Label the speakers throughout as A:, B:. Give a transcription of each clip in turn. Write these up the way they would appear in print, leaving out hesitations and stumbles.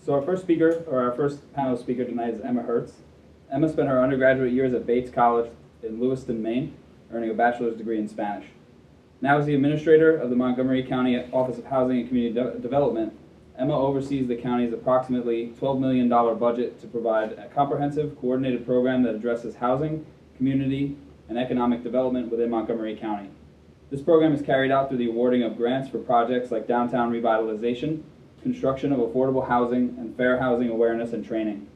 A: So our first panel speaker tonight is Emma Hertz. Emma spent her undergraduate years at Bates College in Lewiston, Maine, earning a bachelor's degree in Spanish. Now as the administrator of the Montgomery County Office of Housing and Community Development, Emma oversees the county's approximately $12 million budget to provide a comprehensive, coordinated program that addresses housing, community, and economic development within Montgomery County. This program is carried out through the awarding of grants for projects like downtown revitalization, construction of affordable housing, and fair housing awareness and training.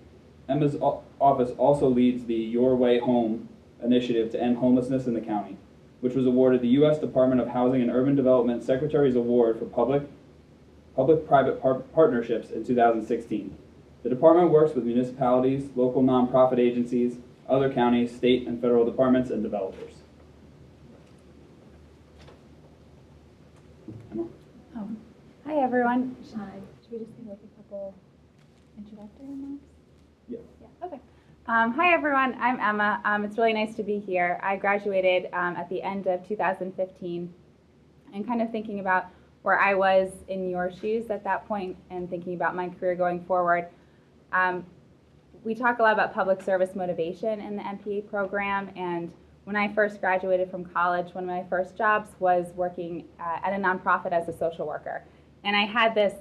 A: Emma's office also leads the Your Way Home initiative to end homelessness in the county, which was awarded the U.S. Department of Housing and Urban Development Secretary's Award for Public-Private Partnerships in 2016. The department works with municipalities, local nonprofit agencies, other counties, state and federal departments, and developers. Emma?
B: Oh. Hi, everyone. Should we just do like a couple introductory remarks?
A: Yeah.
B: Okay. Hi, everyone. I'm Emma. It's really nice to be here. I graduated at the end of 2015, and kind of thinking about where I was in your shoes at that point and thinking about my career going forward. We talk a lot about public service motivation in the MPA program, and when I first graduated from college, one of my first jobs was working at a nonprofit as a social worker. And I had this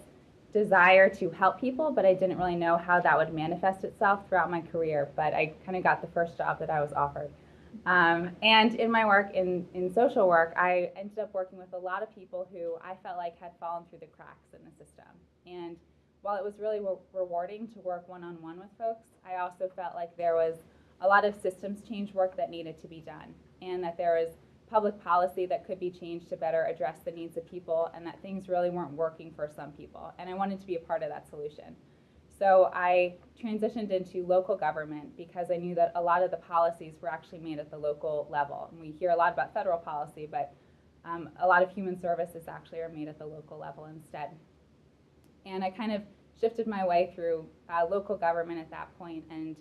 B: desire to help people, but I didn't really know how that would manifest itself throughout my career, but I kind of got the first job that I was offered. And in my work in social work, I ended up working with a lot of people who I felt like had fallen through the cracks in the system. And while it was really rewarding to work one-on-one with folks, I also felt like there was a lot of systems change work that needed to be done, and that there was public policy that could be changed to better address the needs of people, and that things really weren't working for some people. And I wanted to be a part of that solution. So I transitioned into local government because I knew that a lot of the policies were actually made at the local level. And we hear a lot about federal policy, but a lot of human services actually are made at the local level instead. And I kind of shifted my way through local government at that point, and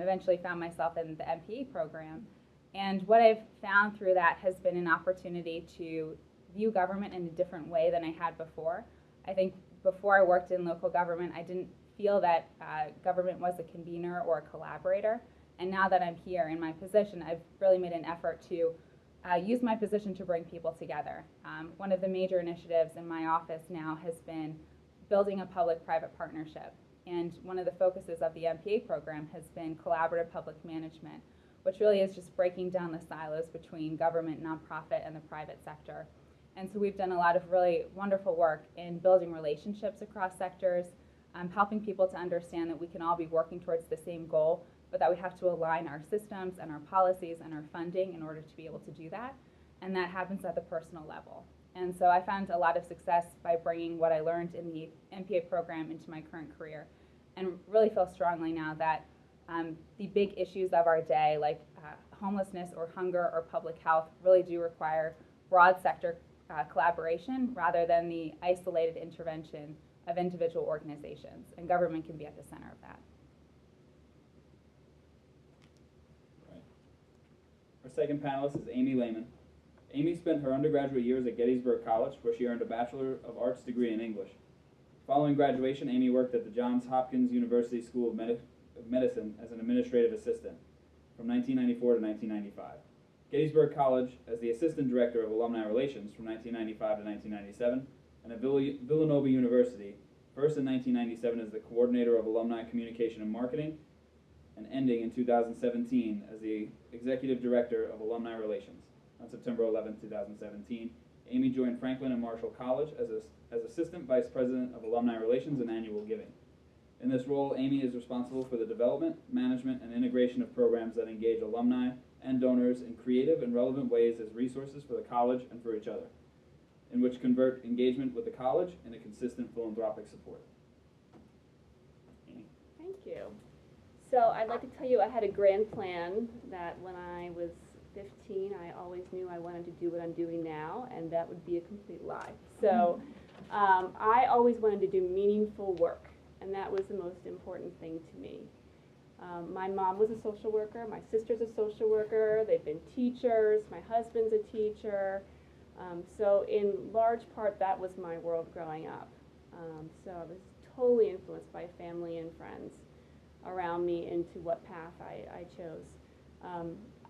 B: eventually found myself in the MPA program. And what I've found through that has been an opportunity to view government in a different way than I had before. I think before I worked in local government, I didn't feel that government was a convener or a collaborator. And now that I'm here in my position, I've really made an effort to use my position to bring people together. One of the major initiatives in my office now has been building a public-private partnership. And one of the focuses of the MPA program has been collaborative public management, which really is just breaking down the silos between government, nonprofit, and the private sector. And so we've done a lot of really wonderful work in building relationships across sectors, helping people to understand that we can all be working towards the same goal, but that we have to align our systems and our policies and our funding in order to be able to do that. And that happens at the personal level. And so I found a lot of success by bringing what I learned in the MPA program into my current career, and really feel strongly now that the big issues of our day, like homelessness or hunger or public health, really do require broad sector collaboration rather than the isolated intervention of individual organizations, and government can be at the center of that.
A: Right. Our second panelist is Amy Layman. Amy spent her undergraduate years at Gettysburg College, where she earned a Bachelor of Arts degree in English. Following graduation, Amy worked at the Johns Hopkins University School of Medicine as an administrative assistant from 1994 to 1995. Gettysburg College as the Assistant Director of Alumni Relations from 1995 to 1997, and at Villanova University, first in 1997 as the Coordinator of Alumni Communication and Marketing, and ending in 2017 as the Executive Director of Alumni Relations. On September 11, 2017, Amy joined Franklin and Marshall College as Assistant Vice President of Alumni Relations and Annual Giving. In this role, Amy is responsible for the development, management, and integration of programs that engage alumni and donors in creative and relevant ways as resources for the college and for each other, in which convert engagement with the college into consistent philanthropic support. Amy.
C: Thank you. So I'd like to tell you I had a grand plan that when I was 15, I always knew I wanted to do what I'm doing now, and that would be a complete lie. So I always wanted to do meaningful work, and that was the most important thing to me. My mom was a social worker, my sister's a social worker, they've been teachers, my husband's a teacher. So in large part, that was my world growing up. So I was totally influenced by family and friends around me into what path I chose.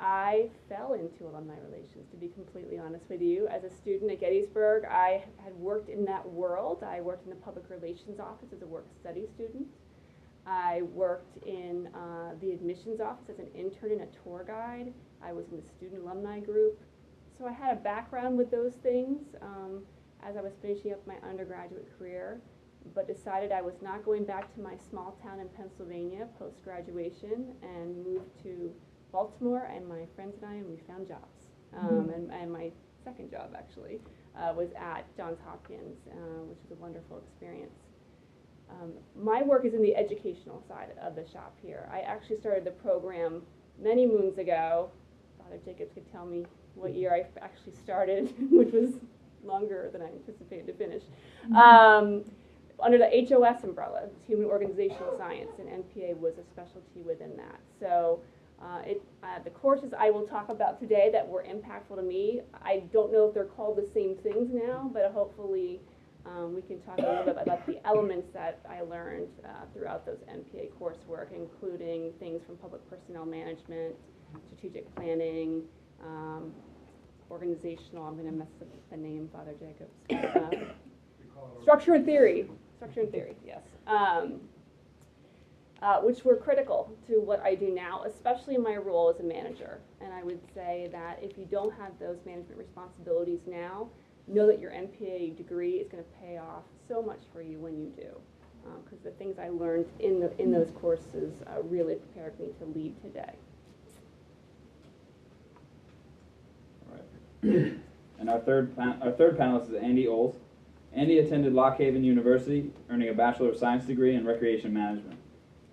C: I fell into alumni relations, to be completely honest with you. As a student at Gettysburg, I had worked in that world. I worked in the public relations office as a work-study student. I worked in the admissions office as an intern and a tour guide. I was in the student alumni group. So I had a background with those things as I was finishing up my undergraduate career, but decided I was not going back to my small town in Pennsylvania post-graduation and moved to Baltimore, and my friends and we found jobs. And my second job, actually, was at Johns Hopkins, which was a wonderful experience. My work is in the educational side of the shop here. I actually started the program many moons ago. Father Jacobs could tell me what year I actually started, which was longer than I anticipated to finish. Under the HOS umbrella, Human Organizational Science, and MPA was a specialty within that. So the courses I will talk about today that were impactful to me, I don't know if they're called the same things now, but hopefully we can talk a little bit about the elements that I learned throughout those MPA coursework, including things from public personnel management, strategic planning, organizational, I'm going to mess up the name, Father Jacobs. Structure and theory, yes. Which were critical to what I do now, especially in my role as a manager. And I would say that if you don't have those management responsibilities now, know that your MPA degree is going to pay off so much for you when you do. Because the things I learned in those courses really prepared me to lead today.
A: All right. And our third panelist is Andy Oles. Andy attended Lock Haven University, earning a Bachelor of Science degree in Recreation Management.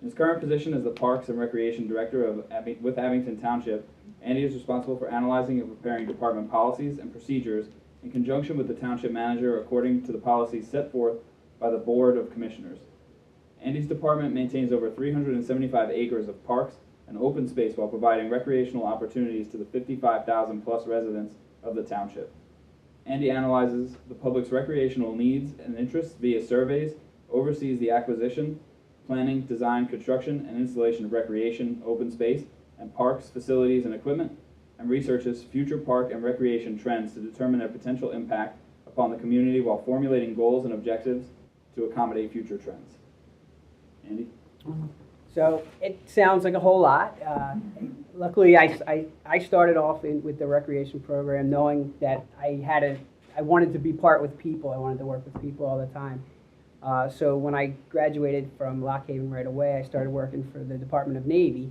A: In his current position as the Parks and Recreation Director with Abington Township, Andy is responsible for analyzing and preparing department policies and procedures in conjunction with the Township Manager according to the policies set forth by the Board of Commissioners. Andy's department maintains over 375 acres of parks and open space while providing recreational opportunities to the 55,000 plus residents of the township. Andy analyzes the public's recreational needs and interests via surveys, oversees the acquisition, planning, design, construction, and installation of recreation, open space, and parks, facilities, and equipment, and researches future park and recreation trends to determine their potential impact upon the community while formulating goals and objectives to accommodate future trends. Andy?
D: So it sounds like a whole lot. Luckily, I started off with the recreation program knowing that I wanted to be part with people. I wanted to work with people all the time. So when I graduated from Lock Haven right away, I started working for the Department of Navy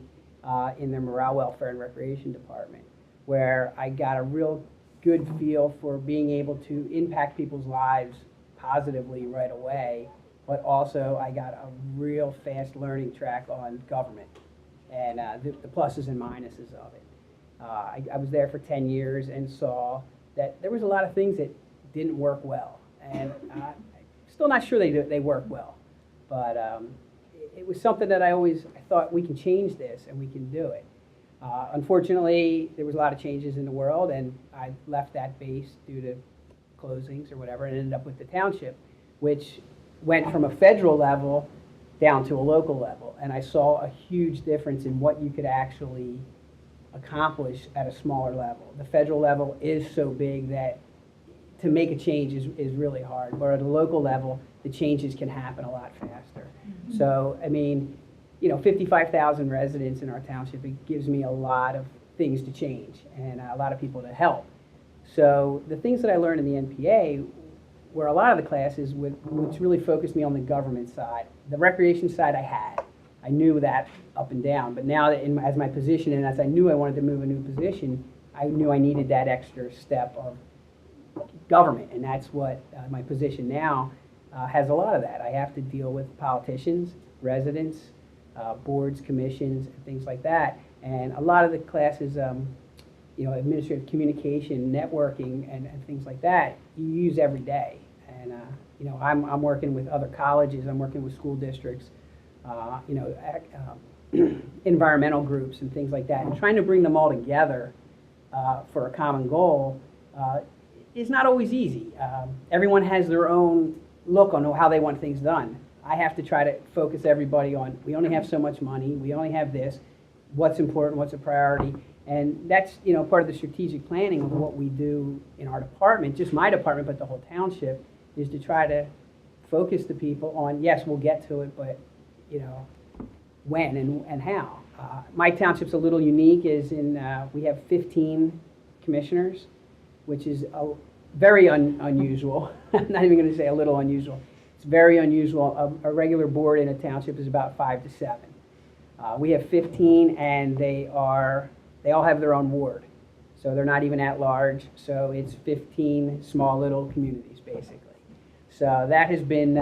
D: in their Morale, Welfare, and Recreation Department, where I got a real good feel for being able to impact people's lives positively right away. But also I got a real fast learning track on government and the pluses and minuses of it. I was there for 10 years and saw that there was a lot of things that didn't work well. And I'm still not sure they work well. But it was something that I thought we can change this and we can do it. Unfortunately, there was a lot of changes in the world, and I left that base due to closings or whatever and ended up with the township, which went from a federal level down to a local level, and I saw a huge difference in what you could actually accomplish at a smaller level. The federal level is so big that to make a change is really hard, but at a local level, the changes can happen a lot faster. Mm-hmm. So, I mean, 55,000 residents in our township, it gives me a lot of things to change and a lot of people to help. So the things that I learned in the MPA were a lot of the classes which really focused me on the government side. The recreation side I knew that up and down, but now that as my position and as I knew I wanted to move a new position, I knew I needed that extra step of government, and that's what my position now has a lot of that. I have to deal with politicians, residents, boards, commissions, and things like that, and a lot of the classes, administrative communication, networking, and things like that, you use every day. And I'm working with other colleges, I'm working with school districts, environmental groups and things like that, and trying to bring them all together for a common goal is not always easy. Everyone has their own look on how they want things done. I have to try to focus everybody on, we only have so much money, we only have this, what's important, what's a priority. And that's, part of the strategic planning of what we do in our department, just my department, but the whole township, is to try to focus the people on, yes, we'll get to it, but, when and how. My township's a little unique, is in, we have 15 commissioners, which is very unusual. I'm not even going to say a little unusual. It's very unusual. A regular board in a township is about 5 to 7. We have 15, and they all have their own ward. So they're not even at large. So it's 15 small little communities, basically. So that has been,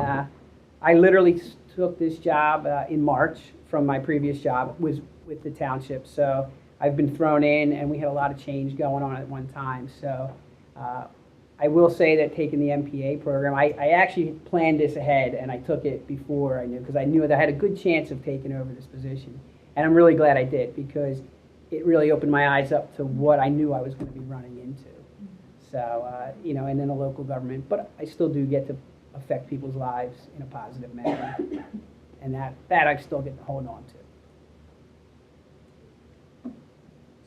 D: I literally took this job in March from my previous job, was with the township. So I've been thrown in, and we had a lot of change going on at one time. So I will say that taking the MPA program, I actually planned this ahead, and I took it before I knew, because I knew that I had a good chance of taking over this position. And I'm really glad I did, because it really opened my eyes up to what I knew I was going to be running into. So, and then a local government, but I still do get to affect people's lives in a positive manner. And that I still get to hold on to.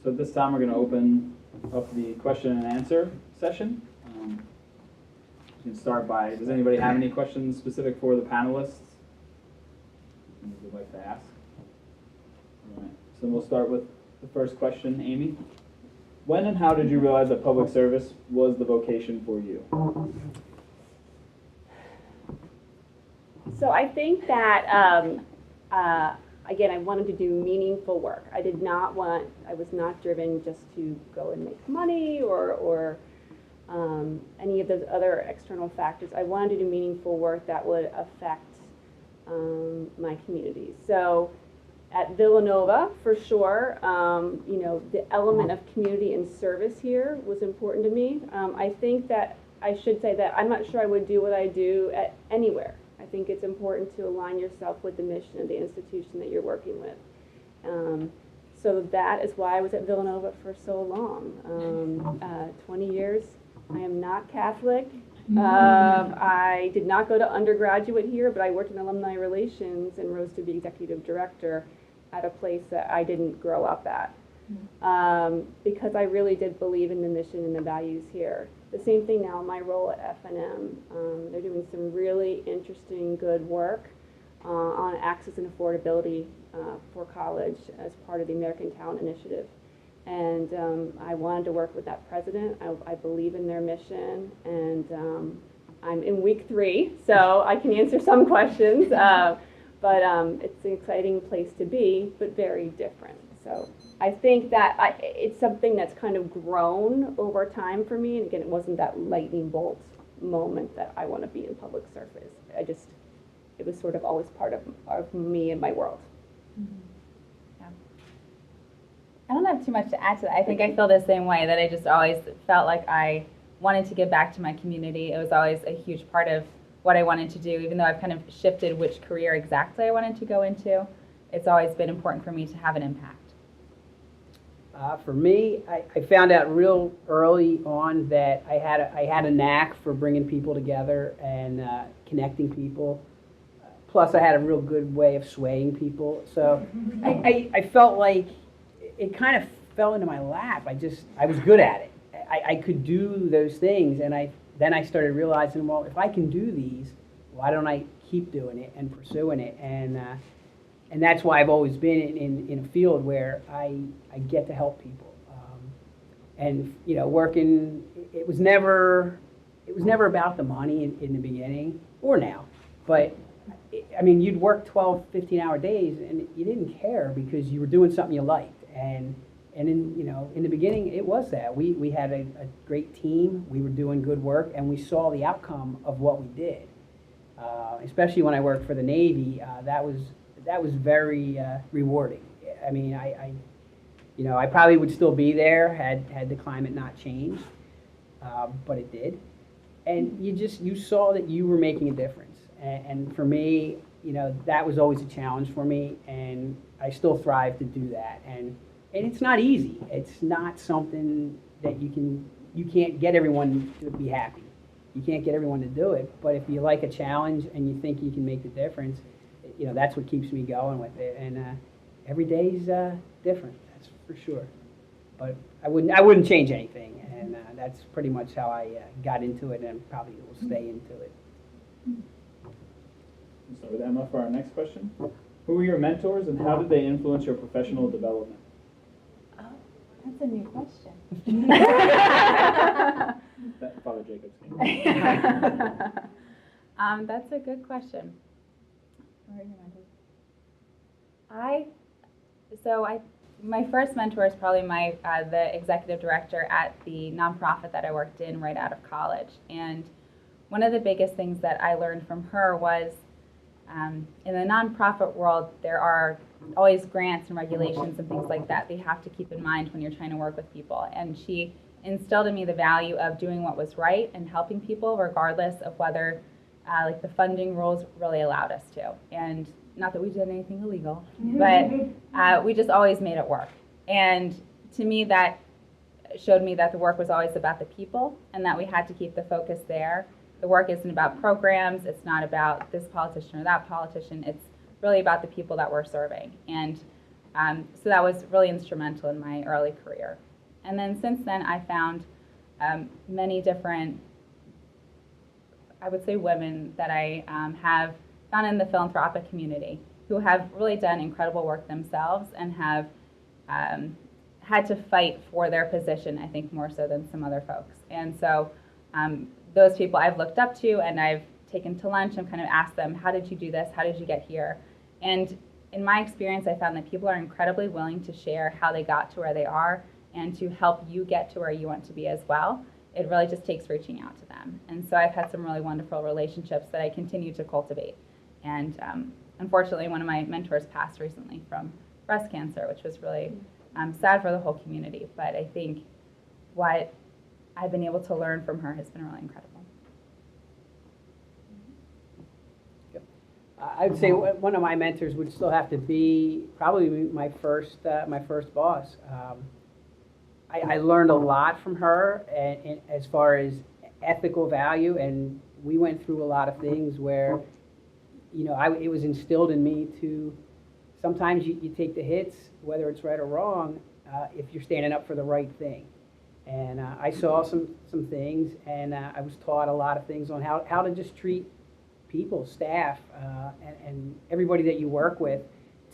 A: So at this time, we're going to open up the question and answer session. You can start by, does anybody have any questions specific for the panelists you would like to ask? All right, so we'll start with the first question. Amy, when and how did you realize that public service was the vocation for you?
C: So I think that, again, I wanted to do meaningful work. I was not driven just to go and make money or any of those other external factors. I wanted to do meaningful work that would affect my community. So at Villanova, for sure, the element of community and service here was important to me. I think that I should say that I'm not sure I would do what I do at anywhere. I think it's important to align yourself with the mission of the institution that you're working with. So that is why I was at Villanova for so long. 20 years. I am not Catholic. I did not go to undergraduate here, but I worked in alumni relations and rose to be executive director at a place that I didn't grow up at. Because I really did believe in the mission and the values here. The same thing now in my role at F&M. They're doing some really interesting, good work on access and affordability for college as part of the American Talent Initiative. And I wanted to work with that president. I believe in their mission, and I'm in week 3, so I can answer some questions. But it's an exciting place to be, but very different. So I think that it's something that's kind of grown over time for me. And again, it wasn't that lightning bolt moment that I want to be in public service. It was sort of always part of me and my world.
B: Mm-hmm. Yeah. I don't have too much to add to that. I think I feel the same way, that I just always felt like I wanted to give back to my community. It was always a huge part of what I wanted to do, even though I've kind of shifted which career exactly I wanted to go into. It's always been important for me to have an impact.
D: For me, I found out real early on that I had a knack for bringing people together and connecting people. Plus, I had a real good way of swaying people. So I felt like it kind of fell into my lap. I was good at it. I could do those things, and then I started realizing, well, if I can do these, why don't I keep doing it and pursuing it? And that's why I've always been in a field where I get to help people. And working, it was never about the money in the beginning or now. But I mean, you'd work 12, 15-hour days, and you didn't care because you were doing something you liked. And in the beginning, it was that we had a great team. We were doing good work, and we saw the outcome of what we did. Especially when I worked for the Navy, that was very rewarding. I mean, I probably would still be there had the climate not changed, but it did. And you saw that you were making a difference. And for me, that was always a challenge for me, and I still thrive to do that. And it's not easy. It's not something that you can't get everyone to be happy. you can't get everyone to do it, but if you like a challenge and you think you can make the difference, that's what keeps me going with it. And every day's different, that's for sure. But I wouldn't change anything, and that's pretty much how I got into it, and probably will stay into it.
A: We'll start with Emma for our next question. Who were your mentors, and how did they influence your professional development?
B: Oh, that's a new question.
A: That Father Jacob's game.
B: That's a good question. Who are your mentors? My first mentor is probably the executive director at the nonprofit that I worked in right out of college. And one of the biggest things that I learned from her was in the nonprofit world, there are always grants and regulations and things like that you have to keep in mind when you're trying to work with people. And she instilled in me the value of doing what was right and helping people regardless of whether the funding rules really allowed us to. And not that we did anything illegal, but we just always made it work. And to me, that showed me that the work was always about the people and that we had to keep the focus there. The work isn't about programs, it's not about this politician or that politician, it's really about the people that we're serving. And so that was really instrumental in my early career. And then since then, I found many different, I would say, women that I have found in the philanthropic community who have really done incredible work themselves and have had to fight for their position, I think, more so than some other folks. And so those people I've looked up to and I've taken to lunch and kind of asked them, how did you do this? How did you get here? And in my experience, I found that people are incredibly willing to share how they got to where they are and to help you get to where you want to be as well. It really just takes reaching out to them. And so I've had some really wonderful relationships that I continue to cultivate. And unfortunately, one of my mentors passed recently from breast cancer, which was really sad for the whole community. But I think what I've been able to learn from her has been really incredible.
D: I would say one of my mentors would still have to be probably my first boss. I learned a lot from her and as far as ethical value, and we went through a lot of things where, it was instilled in me to sometimes you take the hits, whether it's right or wrong, if you're standing up for the right thing. And I saw some things, and I was taught a lot of things on how to just treat people, staff, and everybody that you work with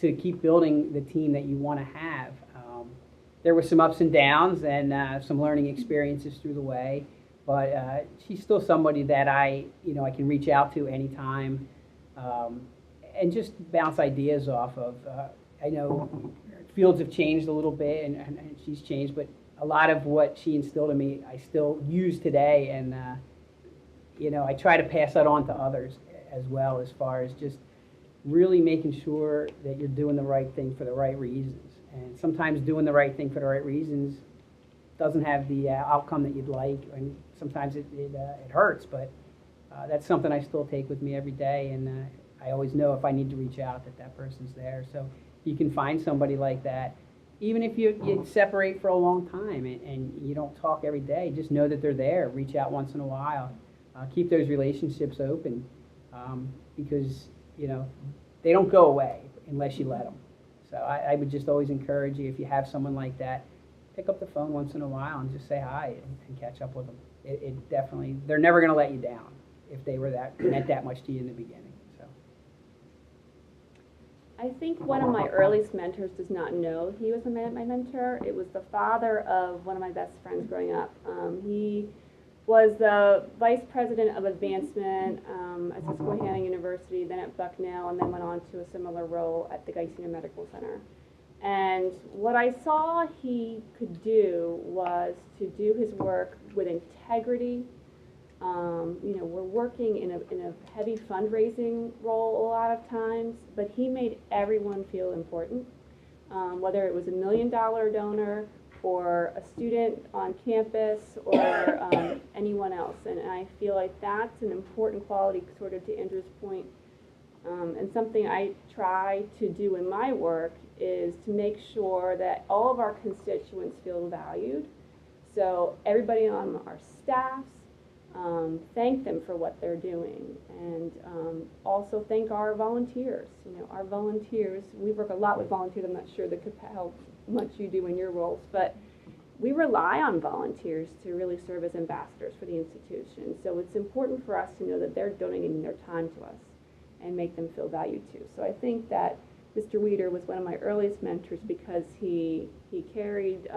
D: to keep building the team that you want to have. There were some ups and downs and some learning experiences through the way, but she's still somebody that I can reach out to anytime and just bounce ideas off of. I know fields have changed a little bit, and she's changed, but a lot of what she instilled in me I still use today, and I try to pass that on to others as well, as far as just really making sure that you're doing the right thing for the right reasons. And sometimes doing the right thing for the right reasons doesn't have the outcome that you'd like, and sometimes it hurts, but that's something I still take with me every day, and I always know if I need to reach out that person's there. So you can find somebody like that, even if you separate for a long time and you don't talk every day, just know that they're there. Reach out once in a while. Keep those relationships open because, they don't go away unless you let them. So I would just always encourage you, if you have someone like that, pick up the phone once in a while and just say hi and catch up with them. It definitely, they're never going to let you down if they were meant that much to you in the beginning. So
C: I think one of my earliest mentors does not know he was my mentor. It was the father of one of my best friends growing up. He was the vice president of advancement at Susquehanna University, then at Bucknell, and then went on to a similar role at the Geisinger Medical Center. And what I saw he could do was to do his work with integrity. We're working in a heavy fundraising role a lot of times, but he made everyone feel important, whether it was $1 million donor or a student on campus or anyone else. And I feel like that's an important quality, sort of to Andrew's point. And something I try to do in my work is to make sure that all of our constituents feel valued. So everybody on our staffs, thank them for what they're doing, and also thank our volunteers. You know, our volunteers, we work a lot with volunteers. I'm not sure how much you do in your roles, but we rely on volunteers to really serve as ambassadors for the institution. So it's important for us to know that they're donating their time to us and make them feel valued too. So I think that Mr. Weeder was one of my earliest mentors because he carried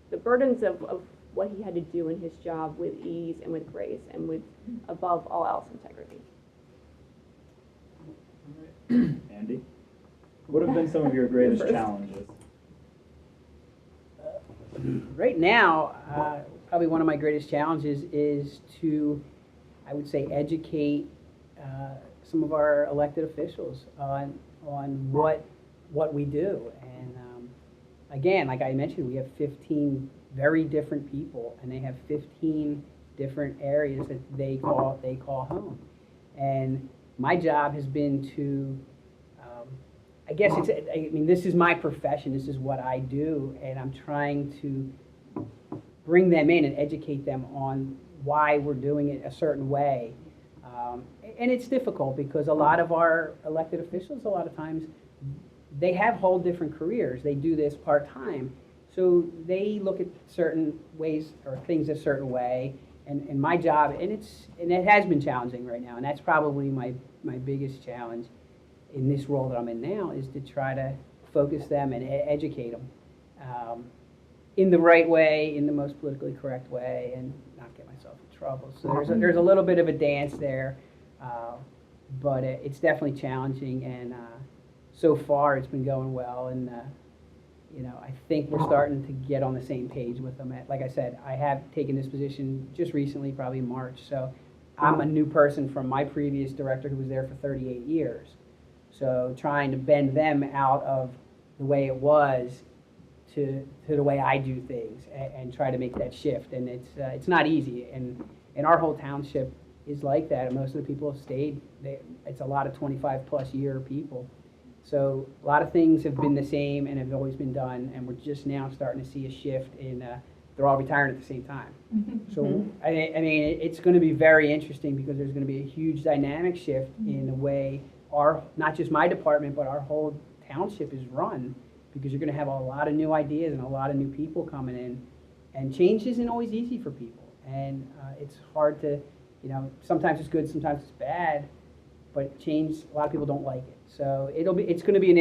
C: the burdens of what he had to do in his job with ease and with grace and with, above all else, integrity.
A: Andy, what have been some of your greatest challenges?
D: Right now, probably one of my greatest challenges is to, I would say, educate some of our elected officials on what we do. And again, like I mentioned, we have 15 very different people, and they have 15 different areas that they call home. And my job has been to, I guess this is my profession, this is what I do, and I'm trying to bring them in and educate them on why we're doing it a certain way. And it's difficult because a lot of our elected officials, a lot of times, they have whole different careers. They do this part-time. So they look at certain ways or things a certain way. And my job, and it has been challenging right now, and that's probably my biggest challenge in this role that I'm in now, is to try to focus them and educate them in the right way, in the most politically correct way, and not get myself in trouble. So there's a little bit of a dance there, but it's definitely challenging, and so far it's been going well, and I think we're starting to get on the same page with them. Like I said, I have taken this position just recently, probably in March, so I'm a new person from my previous director who was there for 38 years. So trying to bend them out of the way it was to the way I do things, and try to make that shift. And it's not easy. And our whole township is like that. And most of the people have stayed. It's a lot of 25-plus year people. So a lot of things have been the same and have always been done. And we're just now starting to see a shift in they're all retiring at the same time. So I mean, it's going to be very interesting because there's going to be a huge dynamic shift in the way not just my department, but our whole township is run, because you're going to have a lot of new ideas and a lot of new people coming in, and change isn't always easy for people, and it's hard to, sometimes it's good, sometimes it's bad, but change, a lot of people don't like it. So it's going to be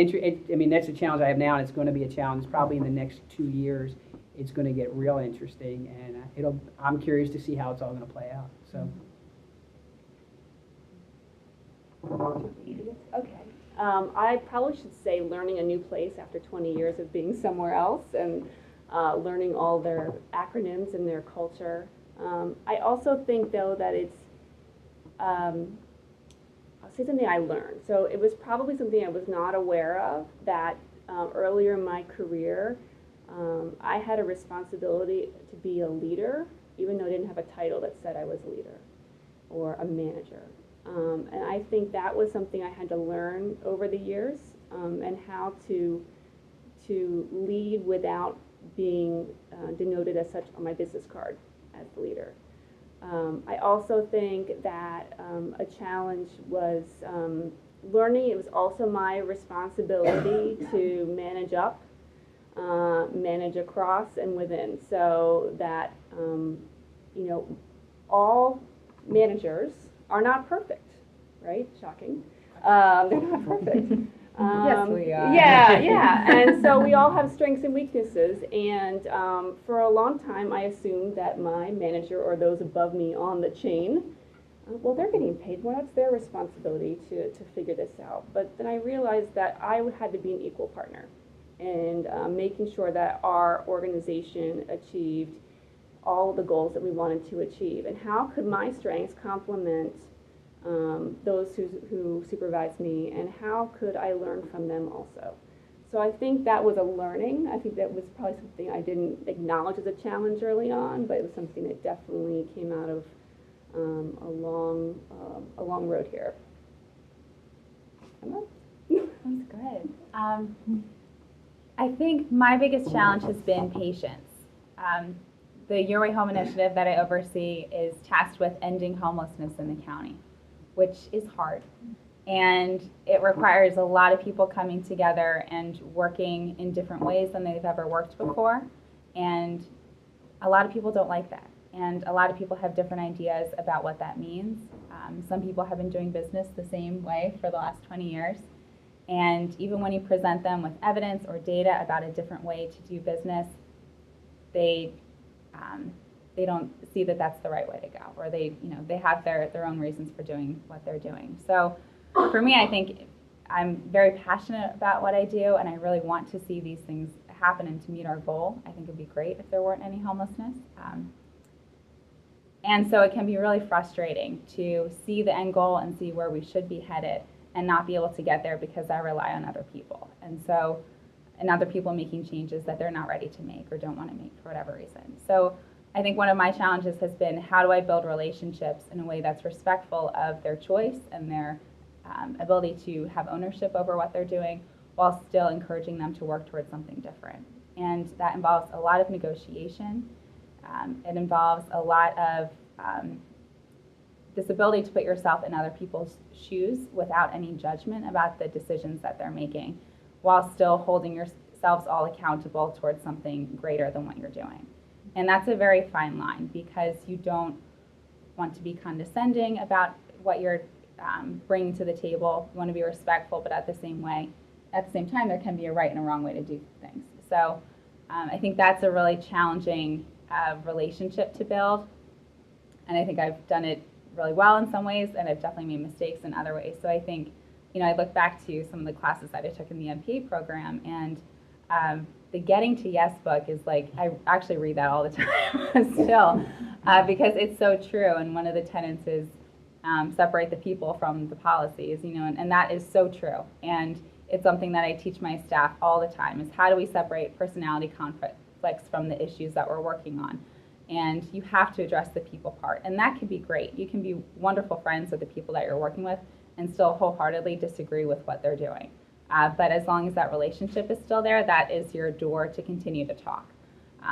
D: that's a challenge I have now, and it's going to be a challenge probably in the next 2 years. It's going to get real interesting, and I'm curious to see how it's all going to play out. So.
C: Okay. I probably should say learning a new place after 20 years of being somewhere else, and learning all their acronyms and their culture. I also think, though, that it's, I'll say something I learned. So it was probably something I was not aware of, that earlier in my career, I had a responsibility to be a leader, even though I didn't have a title that said I was a leader or a manager. And I think that was something I had to learn over the years, and how to lead without being denoted as such on my business card as the leader. I also think that a challenge was learning. It was also my responsibility to manage up, manage across and within, so that all managers are not perfect, right? Shocking. They're not perfect.
B: Yes, we are.
C: Yeah. And so we all have strengths and weaknesses. And for a long time, I assumed that my manager or those above me on the chain, well, they're getting paid more. That's their responsibility to figure this out. But then I realized that I had to be an equal partner, and making sure that our organization achieved all of the goals that we wanted to achieve, and how could my strengths complement those who supervise me, and how could I learn from them also. So I think that was a learning. I think that was probably something I didn't acknowledge as a challenge early on, but it was something that definitely came out of a long road here. Emma?
B: That's good. I think my biggest challenge has been patience. the Your Way Home initiative that I oversee is tasked with ending homelessness in the county, which is hard. And it requires a lot of people coming together and working in different ways than they've ever worked before. And a lot of people don't like that. And a lot of people have different ideas about what that means. Some people have been doing business the same way for the last 20 years. And even when you present them with evidence or data about a different way to do business, they don't see that that's the right way to go, or they have their own reasons for doing what they're doing. So for me, I think I'm very passionate about what I do, and I really want to see these things happen and to meet our goal. I think it would be great if there weren't any homelessness. And so it can be really frustrating to see the end goal and see where we should be headed and not be able to get there because I rely on other people. And other people making changes that they're not ready to make or don't want to make for whatever reason. So I think one of my challenges has been, how do I build relationships in a way that's respectful of their choice and their ability to have ownership over what they're doing, while still encouraging them to work towards something different. And that involves a lot of negotiation. It involves a lot of this ability to put yourself in other people's shoes without any judgment about the decisions that they're making, while still holding yourselves all accountable towards something greater than what you're doing. And that's a very fine line, because you don't want to be condescending about what you're bringing to the table. You want to be respectful, but at the same time, there can be a right and a wrong way to do things. So I think that's a really challenging relationship to build. And I think I've done it really well in some ways, and I've definitely made mistakes in other ways. So I think, I look back to some of the classes that I took in the MPA program, and the Getting to Yes book is like, I actually read that all the time still, because it's so true. And one of the tenets is separate the people from the policies, and that is so true. And it's something that I teach my staff all the time, is how do we separate personality conflicts from the issues that we're working on? And you have to address the people part. And that can be great. You can be wonderful friends with the people that you're working with and still wholeheartedly disagree with what they're doing. But as long as that relationship is still there, that is your door to continue to talk.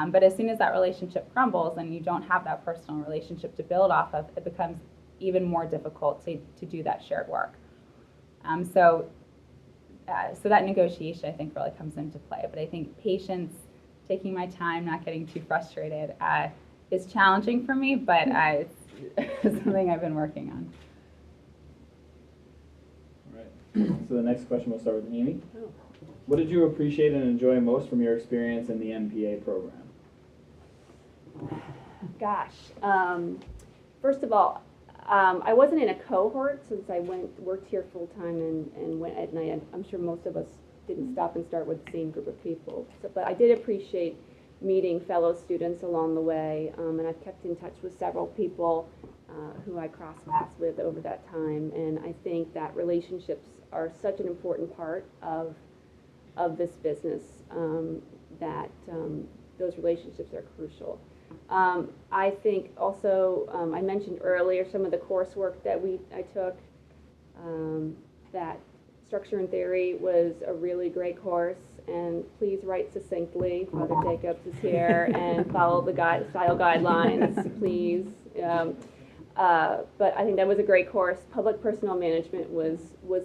B: But as soon as that relationship crumbles and you don't have that personal relationship to build off of, it becomes even more difficult to do that shared work. So that negotiation, I think, really comes into play. But I think patience, taking my time, not getting too frustrated, is challenging for me, but it's something I've been working on.
A: All right. So the next question, we'll start with Amy. What did you appreciate and enjoy most from your experience in the MPA program?
C: Gosh, first of all, I wasn't in a cohort since I worked here full time and went at night. I'm sure most of us didn't stop and start with the same group of people. But I did appreciate meeting fellow students along the way, and I've kept in touch with several people who I crossed paths with over that time. And I think that relationships are such an important part of this business, that those relationships are crucial. I think also, I mentioned earlier some of the coursework that I took, that Structure and Theory was a really great course, and please write succinctly. Father Jacobs is here, and follow the style guidelines, please. But I think that was a great course. Public Personnel Management was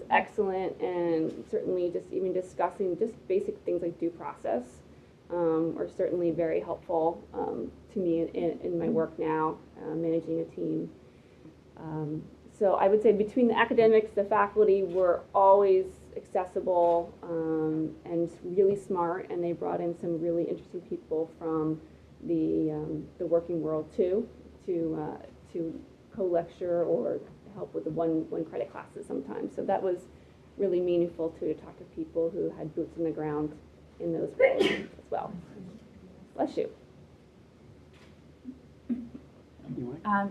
C: excellent, and certainly just even discussing just basic things like due process are certainly very helpful to me in my work now, managing a team. So I would say between the academics, the faculty were always accessible and really smart, and they brought in some really interesting people from the working world too, to co-lecture or help with the one credit classes sometimes. So that was really meaningful to talk to people who had boots on the ground in those roles as well. Bless you.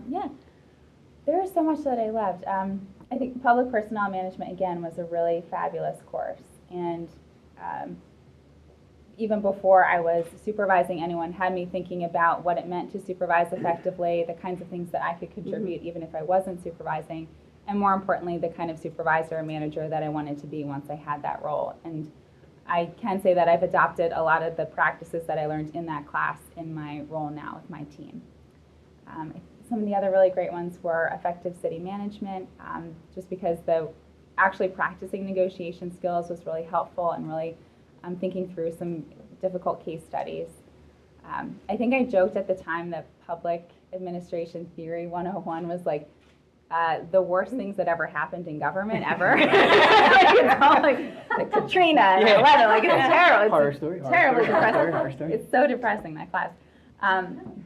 B: Yeah, there is so much that I loved. I think Public Personnel Management, again, was a really fabulous course. And even before I was supervising anyone, had me thinking about what it meant to supervise effectively, the kinds of things that I could contribute even if I wasn't supervising, and more importantly, the kind of supervisor or manager that I wanted to be once I had that role. And I can say that I've adopted a lot of the practices that I learned in that class in my role now with my team. Some of the other really great ones were effective city management, just because actually practicing negotiation skills was really helpful and really thinking through some difficult case studies. I think I joked at the time that public administration theory 101 was like the worst things that ever happened in government ever. It's all like Katrina and 11, like it's terrible.
D: Horror
B: It's
D: story.
B: terribly depressing.
D: Horror story.
B: It's so depressing, that class.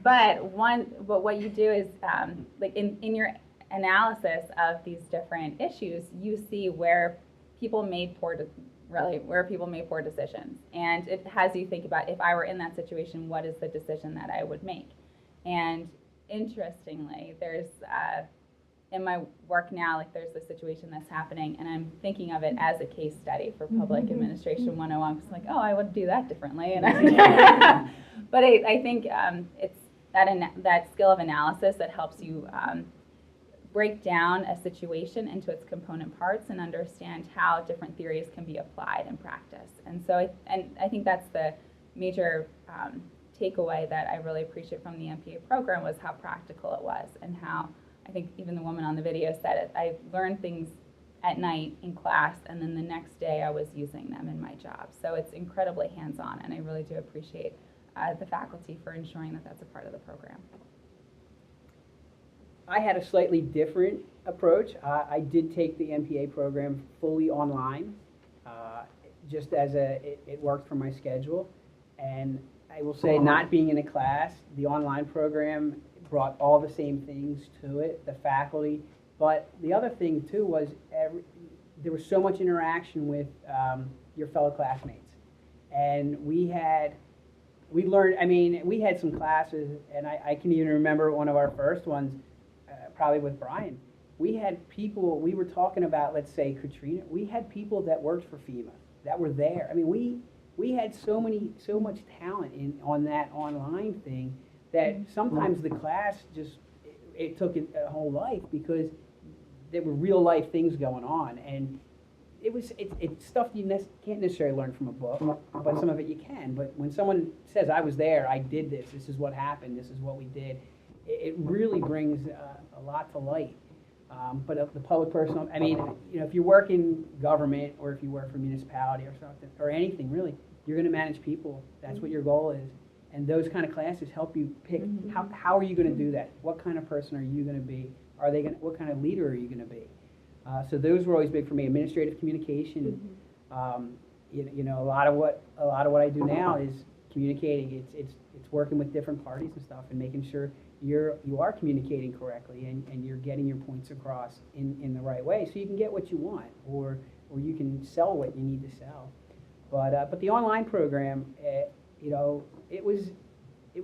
B: But what you do is like in your analysis of these different issues, you see where people made poor decisions, and it has you think about, if I were in that situation, what is the decision that I would make? And interestingly, there's in my work now, like there's a situation that's happening, and I'm thinking of it as a case study for public administration 101. It's like, oh, I would do that differently, and but I think it's that skill of analysis that helps you break down a situation into its component parts and understand how different theories can be applied in practice. And so I think that's the major takeaway that I really appreciate from the MPA program, was how practical it was, and how, I think even the woman on the video said it, I learned things at night in class, and then the next day I was using them in my job. So it's incredibly hands-on, and I really do appreciate the faculty for ensuring that that's a part of the program.
D: I had a slightly different approach. I did take the MPA program fully online, just as it worked for my schedule. And I will say, not being in a class, the online program brought all the same things to it, the faculty. But the other thing too was there was so much interaction with your fellow classmates. And we had some classes, and I can even remember one of our first ones, probably with Brian. We had people, we were talking about, let's say, Katrina. We had people that worked for FEMA that were there. I mean, we had so much talent on that online thing that sometimes the class just, it took a whole life, because there were real life things going on. And it's stuff you can't necessarily learn from a book, but some of it you can. But when someone says, I was there, I did this is what happened, this is what we did, it really brings a lot to light. But the public person, I mean, if you work in government, or if you work for a municipality or something, or anything really, you're going to manage people. That's what your goal is. And those kind of classes help you pick, how are you going to do that? What kind of person are you going to be? What kind of leader are you going to be? So those were always big for me. Administrative communication. A lot of what I do now is communicating. It's working with different parties and stuff, and making sure you are communicating correctly, and you're getting your points across in the right way, so you can get what you want, or you can sell what you need to sell. But the online program, it was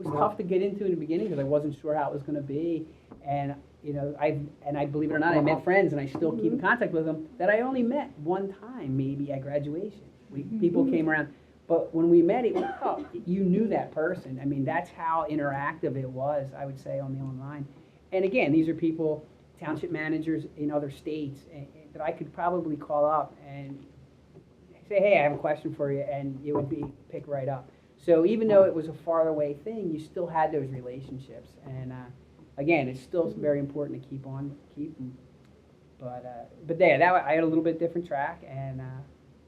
D: tough to get into in the beginning, because I wasn't sure how it was going to be. And I believe it or not, I met friends, and I still keep in contact with them, that I only met one time, maybe at graduation. People came around, but when we met, you knew that person. I mean, that's how interactive it was, I would say, on the online. And again, these are people, township managers in other states, that I could probably call up and say, hey, I have a question for you, and it would be pick right up. So even though it was a far away thing, you still had those relationships. And again, it's still very important to keep them. But yeah, I had a little bit different track, and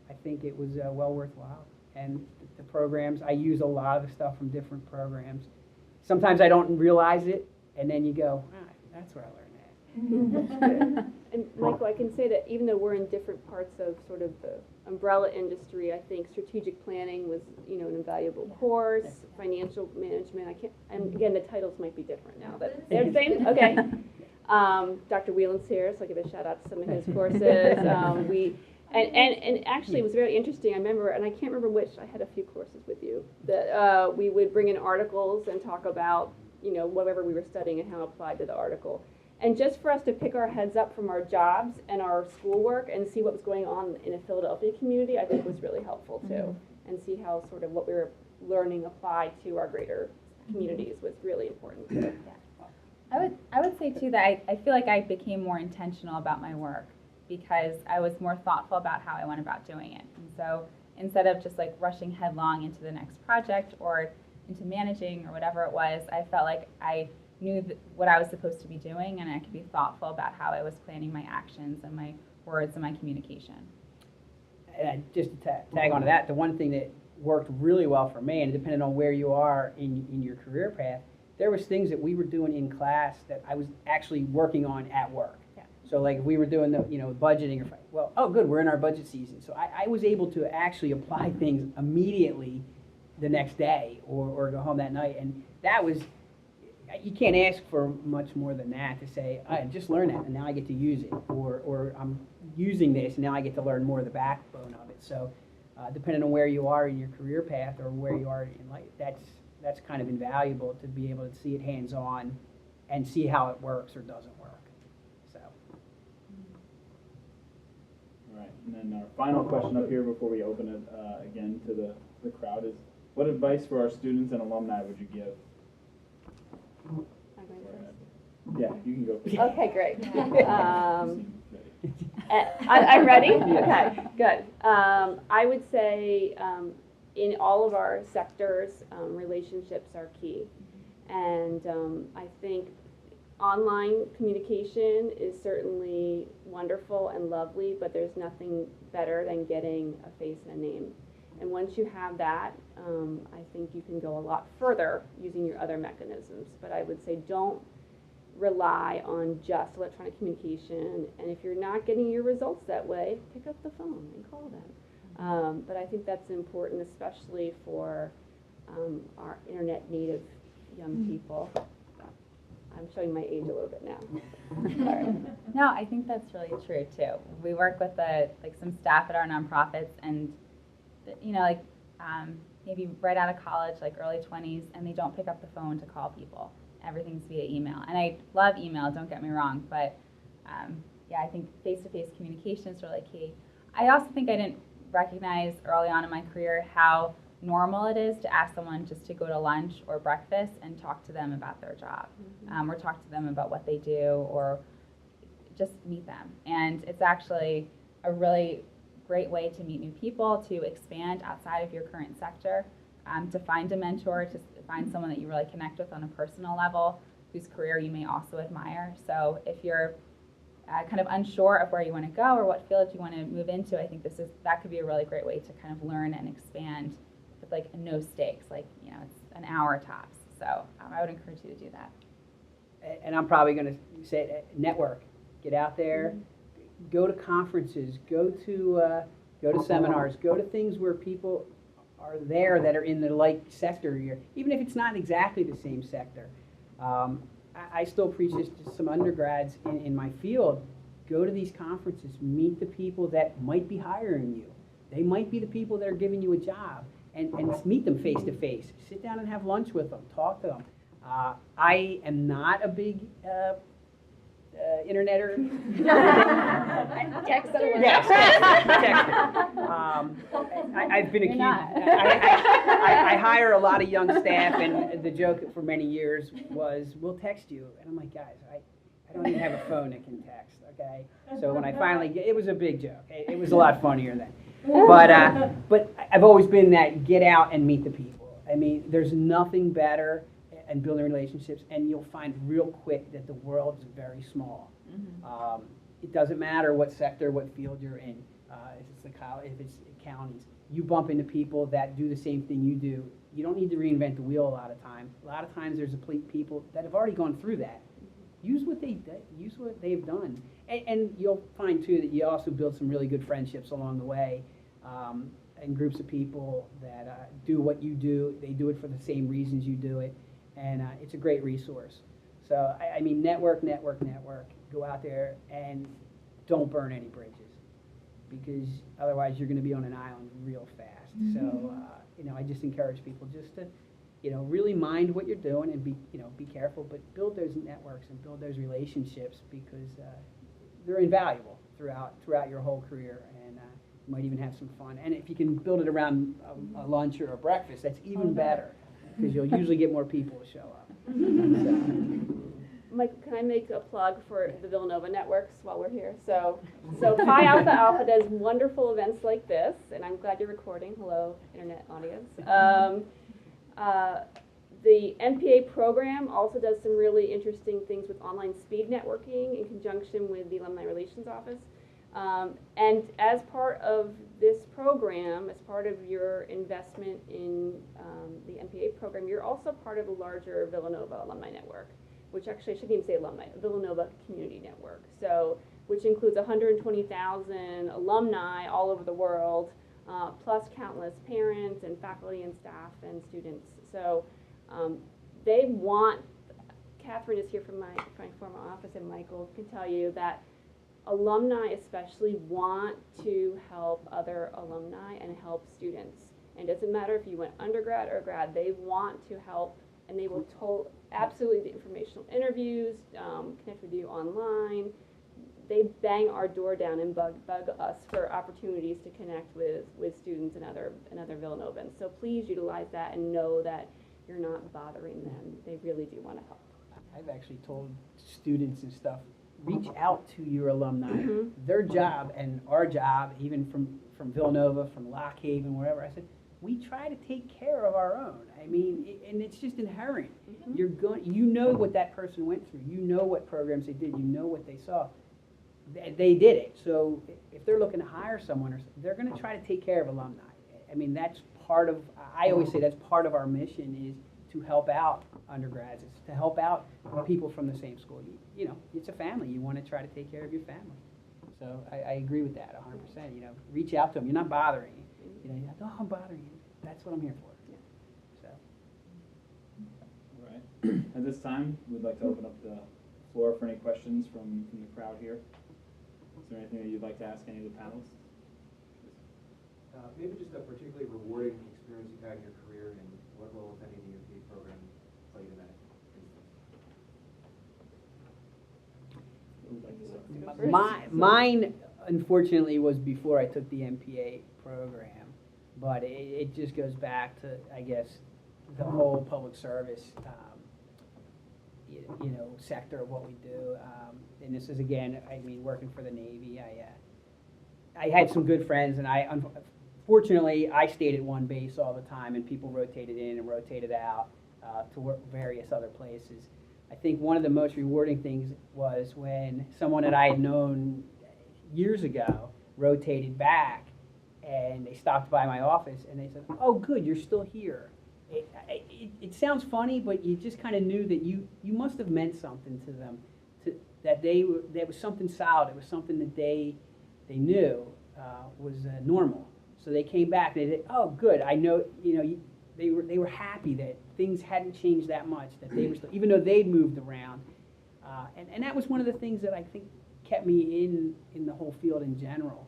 D: I think it was well worthwhile. And the programs, I use a lot of the stuff from different programs. Sometimes I don't realize it, and then you go, that's where I learned that.
C: And Michael, I can say that even though we're in different parts of sort of the umbrella industry, I think strategic planning was, an invaluable course. Financial management, and again, the titles might be different now, but they're the same. Okay. Dr. Whelan's here, so I'll give a shout out to some of his courses. And actually, it was very interesting. I remember, and I can't remember which. I had a few courses with you that we would bring in articles and talk about, whatever we were studying and how it applied to the article. And just for us to pick our heads up from our jobs and our schoolwork and see what was going on in a Philadelphia community, I think was really helpful too. And see how sort of what we were learning applied to our greater communities was really important too.
B: Yeah. I would say too that I feel like I became more intentional about my work, because I was more thoughtful about how I went about doing it. And so instead of just like rushing headlong into the next project or into managing or whatever it was, I felt like I knew what I was supposed to be doing, and I could be thoughtful about how I was planning my actions and my words and my communication.
D: And just to tag on to that, the one thing that worked really well for me, and depending on where you are in your career path, there was things that we were doing in class that I was actually working on at work.
B: Yeah.
D: So like if we were doing the budgeting, or well, oh good, we're in our budget season. So I was able to actually apply things immediately the next day or go home that night, and that was, you can't ask for much more than that, to say, I just learned that and now I get to use it, or I'm using this and now I get to learn more of the backbone of it. So depending on where you are in your career path or where you are in life, that's kind of invaluable to be able to see it hands-on and see how it works or doesn't work. So.
A: All right, and then our final question up here before we open it again to the crowd is, what advice for our students and alumni would you give? Yeah, you can go.
C: Okay, great. I'm ready? Okay, good. I would say in all of our sectors, relationships are key. And I think online communication is certainly wonderful and lovely, but there's nothing better than getting a face and a name. And once you have that, I think you can go a lot further using your other mechanisms. But I would say don't rely on just electronic communication, and if you're not getting your results that way, pick up the phone and call them. But I think that's important, especially for our internet native young people. I'm showing my age a little bit now. Sorry.
B: No, I think that's really true too. We work with some staff at our nonprofits, and maybe right out of college, like early 20s, and they don't pick up the phone to call people. Everything's via email. And I love email, don't get me wrong, but I think face-to-face communication is really key. I also think I didn't recognize early on in my career how normal it is to ask someone just to go to lunch or breakfast and talk to them about their job, or talk to them about what they do, or just meet them. And it's actually a really great way to meet new people, to expand outside of your current sector, to find a mentor, to find someone that you really connect with on a personal level, whose career you may also admire. So if you're kind of unsure of where you want to go or what field you want to move into, I think that could be a really great way to kind of learn and expand with like no stakes, it's an hour tops. So I would encourage you to do that.
D: And I'm probably going to say network. Get out there, go to conferences, go to seminars, go to things where people are there that are in the like sector, even if it's not exactly the same sector. I still preach this to some undergrads in my field. Go to these conferences, meet the people that might be hiring you. They might be the people that are giving you a job, and meet them face to face. Sit down and have lunch with them, talk to them. I am not a big interneter.
C: Texter?
D: Yes, texter. I've been accused. I hire a lot of young staff, and the joke for many years was, we'll text you. And I'm like, guys, I don't even have a phone that can text, okay? So when I finally, it was a big joke. It was a lot funnier then. But I've always been that get out and meet the people. I mean, there's nothing better and building relationships, and you'll find real quick that the world is very small. Mm-hmm. It doesn't matter what sector, what field you're in. If it's the college, if it's counties, you bump into people that do the same thing you do. You don't need to reinvent the wheel a lot of times. A lot of times there's people that have already gone through that. Use what they've done, and you'll find too that you also build some really good friendships along the way, and groups of people that do what you do. They do it for the same reasons you do it. And it's a great resource. So, I mean, network. Go out there and don't burn any bridges, because otherwise you're going to be on an island real fast. So, I just encourage people just to, really mind what you're doing and be careful, but build those networks and build those relationships, because they're invaluable throughout your whole career, and you might even have some fun. And if you can build it around a lunch or a breakfast, that's even better, because you'll usually get more people to show up.
C: Mike, can I make a plug for the Villanova networks while we're here? So Pi Alpha Alpha does wonderful events like this, and I'm glad you're recording. Hello, internet audience. The MPA program also does some really interesting things with online speed networking in conjunction with the Alumni Relations Office. And as part of this program, as part of your investment in the MPA program, you're also part of the larger Villanova Alumni Network, which actually I shouldn't even say alumni, Villanova Community Network. So, which includes 120,000 alumni all over the world, plus countless parents and faculty and staff and students. So they want, Catherine is here from my former office, and Michael can tell you that alumni especially want to help other alumni and help students. And it doesn't matter if you went undergrad or grad, they want to help, and they will absolutely the informational interviews, connect with you online. They bang our door down and bug us for opportunities to connect with students and other Villanovans. So please utilize that and know that you're not bothering them. They really do want to help.
D: I've actually told students and stuff, reach out to your alumni.
C: Mm-hmm.
D: Their job and our job, even from Villanova, from Lock Haven, wherever, I said, we try to take care of our own. I mean, and it's just inherent.
C: Mm-hmm.
D: You know what that person went through. You know what programs they did. You know what they saw. They did it. So if they're looking to hire someone, they're going to try to take care of alumni. I mean, that's part of, I always say that's part of our mission is to help out undergrads, it's to help out people from the same school. You know, it's a family. You want to try to take care of your family. So I agree with that 100%. You know, reach out to them. You're not bothering. You know, you're like, oh, I'm bothering you. That's what I'm here for.
C: Yeah.
D: So.
A: All right. At this time, we'd like to open up the floor for any questions from the crowd here. Is there anything that you'd like to ask any of the panelists?
E: Maybe just a particularly rewarding experience you've had in your career, and what role, if any, the MPA program played in that instance?
A: Who would like to start?
D: Mine, unfortunately, was before I took the MPA program, but it just goes back to, I guess, the whole public service, you know, sector of what we do. And this is, again, I mean, working for the Navy. I had some good friends, and fortunately, I stayed at one base all the time, and people rotated in and rotated out to work various other places. I think one of the most rewarding things was when someone that I had known years ago rotated back, and they stopped by my office, and they said, "Oh, good, you're still here." It sounds funny, but you just kind of knew that you must have meant something to them, that there was something solid. It was something that they knew was normal. So they came back. They said, "Oh, good. I know. You know, they were happy that things hadn't changed that much. That they were still, even though they'd moved around." And that was one of the things that I think kept me in the whole field in general,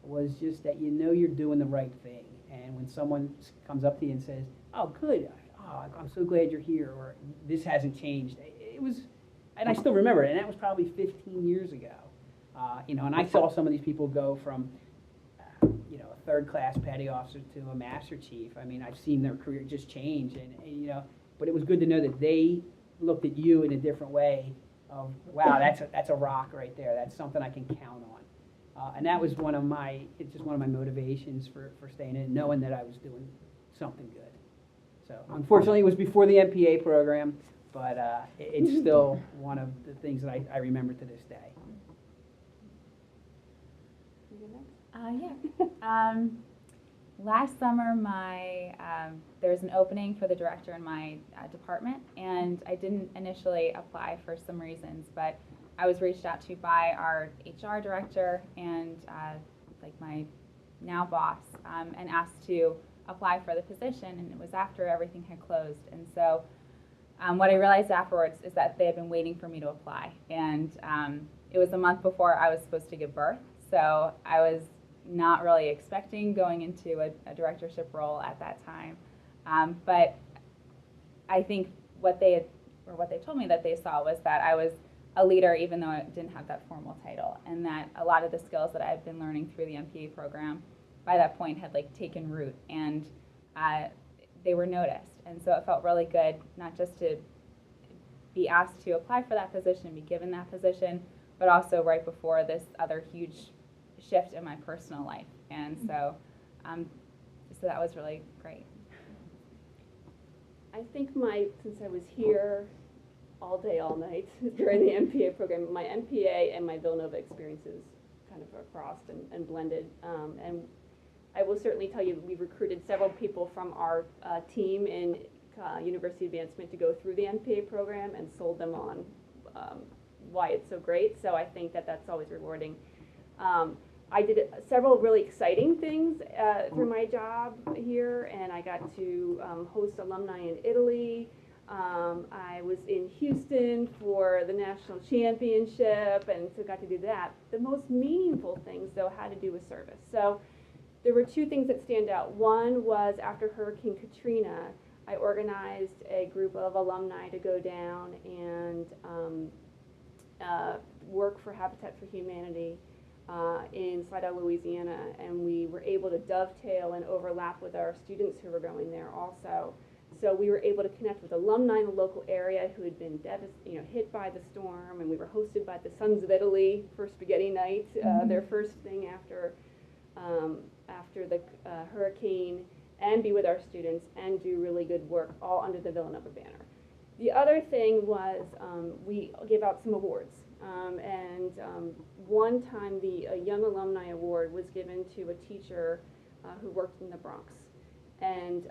D: was just that you know you're doing the right thing. And when someone comes up to you and says, "Oh, good. Oh, I'm so glad you're here," or "This hasn't changed," it was, and I still remember it. And that was probably 15 years ago. You know, and I saw some of these people go from, you know, a third-class petty officer to a master chief. I mean, I've seen their career just change, and you know, but it was good to know that they looked at you in a different way. Of, wow, that's a rock right there. That's something I can count on. And that was it's just one of my motivations for staying in, knowing that I was doing something good. So unfortunately, it was before the MPA program, but it's still one of the things that I remember to this day.
B: Yeah. Last summer, there was an opening for the director in my department, and I didn't initially apply for some reasons, but I was reached out to by our HR director and like my now boss, and asked to apply for the position, and it was after everything had closed. And so what I realized afterwards is that they had been waiting for me to apply, and it was a month before I was supposed to give birth, so I was not really expecting going into a directorship role at that time. But I think what they told me that they saw was that I was a leader, even though I didn't have that formal title, and that a lot of the skills that I've been learning through the MPA program by that point had like taken root, and they were noticed. And so it felt really good, not just to be asked to apply for that position, be given that position, but also right before this other huge shift in my personal life. And so, so that was really great.
C: I think since I was here all day, all night during the MPA program, my MPA and my Villanova experiences kind of are crossed and blended. And I will certainly tell you, we recruited several people from our team in University Advancement to go through the MPA program and sold them on why it's so great. So I think that that's always rewarding. I did several really exciting things through my job here, and I got to host alumni in Italy. I was in Houston for the national championship, and so got to do that. The most meaningful things, though, had to do with service. So there were two things that stand out. One was after Hurricane Katrina, I organized a group of alumni to go down and work for Habitat for Humanity in Slidell, Louisiana, and we were able to dovetail and overlap with our students who were going there also. So we were able to connect with alumni in the local area who had been hit by the storm, and we were hosted by the Sons of Italy for spaghetti night, their first thing after the hurricane, and be with our students and do really good work, all under the Villanova banner. The other thing was we gave out some awards. One time a Young Alumni Award was given to a teacher who worked in the Bronx. And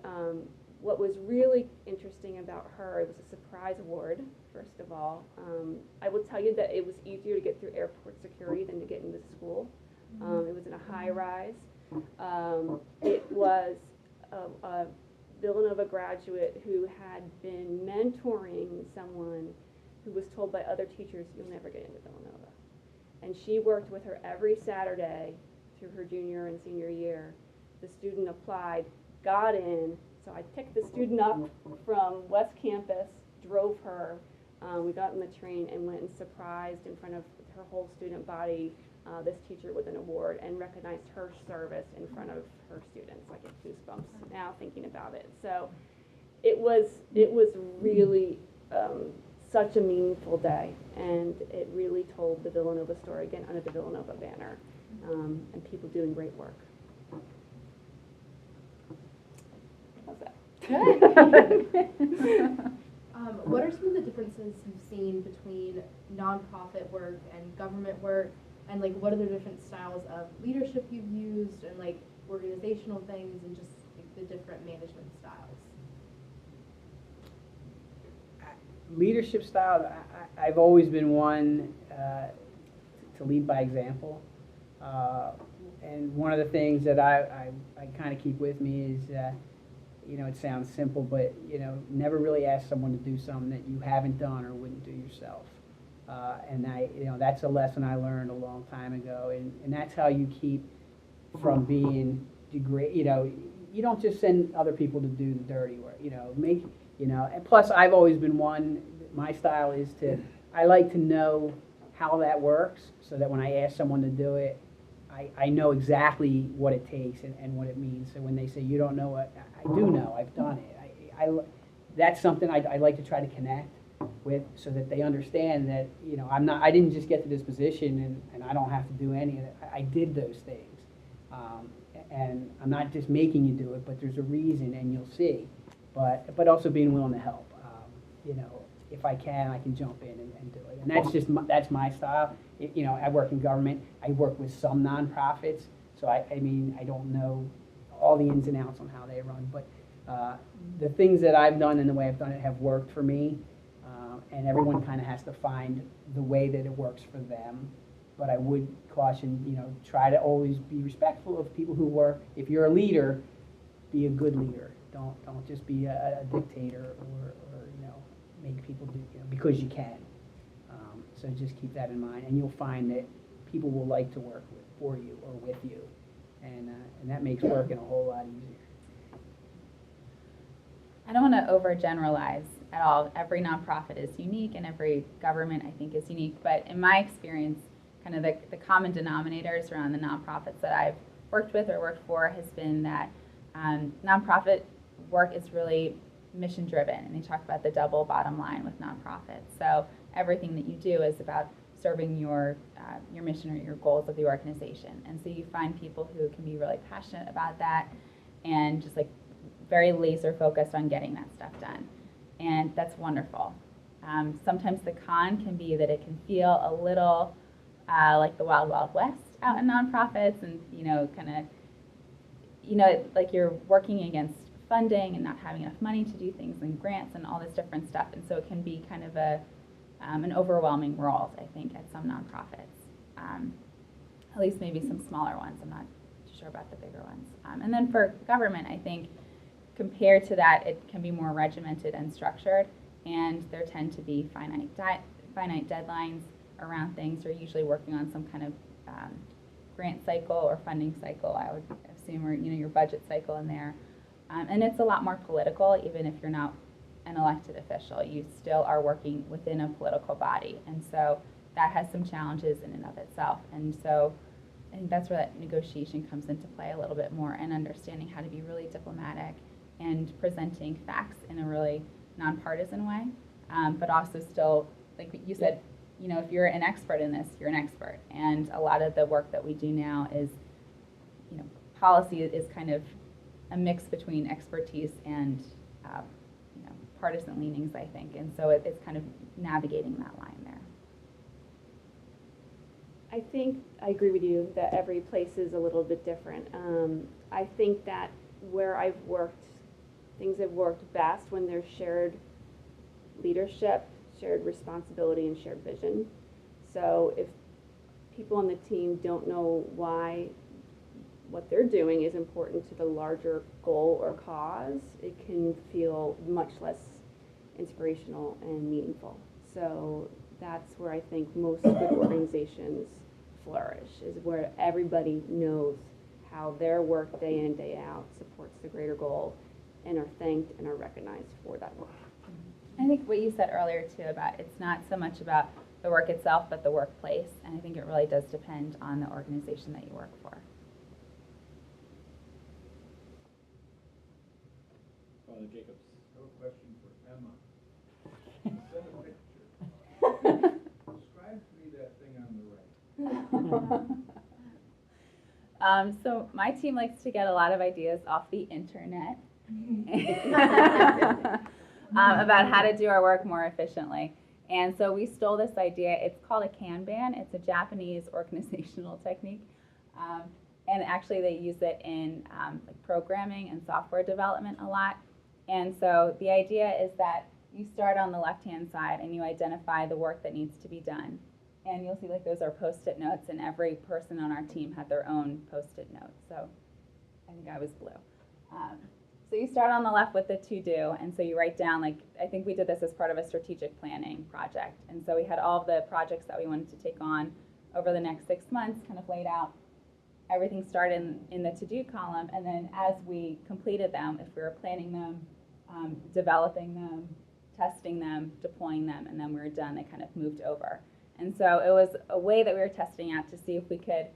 C: what was really interesting about her, it was a surprise award, first of all. I will tell you that it was easier to get through airport security than to get into school. It was in a high rise. It was a Villanova graduate who had been mentoring someone who was told by other teachers, you'll never get into Villanova. And she worked with her every Saturday through her junior and senior year. The student applied, got in, so I picked the student up from West Campus, drove her, we got in the train and went and surprised in front of her whole student body this teacher with an award and recognized her service in front of her students. I get goosebumps now thinking about it. So it was really such a meaningful day, and it really told the Villanova story again under the Villanova banner, and people doing great work. How's that?
F: What are some of the differences you've seen between nonprofit work and government work, and like what are the different styles of leadership you've used, and like organizational things, and just like, the different management styles?
D: Leadership style, I've always been one to lead by example. And one of the things that I kind of keep with me is, it sounds simple, but, never really ask someone to do something that you haven't done or wouldn't do yourself. And that's a lesson I learned a long time ago. And that's how you keep from being degraded. You don't just send other people to do the dirty work, and plus I've always been one, my style is I like to know how that works so that when I ask someone to do it, I know exactly what it takes and what it means. So when they say you don't know what, I do know, I've done it. That's something I like to try to connect with so that they understand that, I didn't just get to this position and I don't have to do any of it. I did those things. And I'm not just making you do it, but there's a reason and you'll see. But also being willing to help. If I can jump in and do it. And that's my style. I work in government. I work with some nonprofits, so I don't know all the ins and outs on how they run. But the things that I've done and the way I've done it have worked for me. And everyone kind of has to find the way that it works for them. But I would caution, try to always be respectful of people who work. If you're a leader, be a good leader. Don't just be a dictator or make people do because you can. So just keep that in mind, and you'll find that people will like to work for you or with you, and that makes working a whole lot easier.
B: I don't want to overgeneralize at all. Every nonprofit is unique, and every government, I think, is unique. But in my experience, kind of the common denominators around the nonprofits that I've worked with or worked for has been that nonprofit work is really mission driven, and they talk about the double bottom line with nonprofits. So everything that you do is about serving your mission or your goals of the organization. And so you find people who can be really passionate about that and just like very laser focused on getting that stuff done. And that's wonderful. Sometimes the con can be that it can feel a little like the wild, wild west out in nonprofits, and like you're working against funding and not having enough money to do things and grants and all this different stuff. And so it can be kind of an overwhelming world, I think, at some nonprofits. At least maybe some smaller ones. I'm not too sure about the bigger ones. And then for government, I think compared to that, it can be more regimented and structured, and there tend to be finite deadlines around things. You're usually working on some kind of grant cycle or funding cycle, I would assume, or your budget cycle in there. And it's a lot more political, even if you're not an elected official. You still are working within a political body, and so that has some challenges in and of itself. And so I think that's where that negotiation comes into play a little bit more, and understanding how to be really diplomatic and presenting facts in a really nonpartisan way, but also still, like you said, if you're an expert in this, you're an expert. And a lot of the work that we do now is, policy is kind of a mix between expertise and partisan leanings, I think. And so it's kind of navigating that line there.
C: I think I agree with you that every place is a little bit different. I think that where I've worked, things have worked best when there's shared leadership, shared responsibility, and shared vision. So if people on the team don't know why what they're doing is important to the larger goal or cause, it can feel much less inspirational and meaningful. So that's where I think most good organizations flourish, is where everybody knows how their work day in and day out supports the greater goal and are thanked and are recognized for that work.
B: I think what you said earlier too about it's not so much about the work itself, but the workplace. And I think it really does depend on the organization that you work for.
A: Father Jacobs.
G: I have a question for Emma. Send a picture. Describe to me that thing on the right.
B: So my team likes to get a lot of ideas off the internet about how to do our work more efficiently. And so we stole this idea. It's called a Kanban. It's a Japanese organizational technique. And actually they use it in like programming and software development a lot. And so the idea is that you start on the left-hand side and you identify the work that needs to be done. And you'll see like those are Post-it notes, and every person on our team had their own Post-it notes. So I think I was blue. So you start on the left with the to-do, and so you write down, like, I think we did this as part of a strategic planning project. And so we had all of the projects that we wanted to take on over the next 6 months kind of laid out. Everything started in the to-do column, and then as we completed them, if we were planning them, developing them, testing them, deploying them, and then we were done, they kind of moved over. And so it was a way that we were testing out to see if we could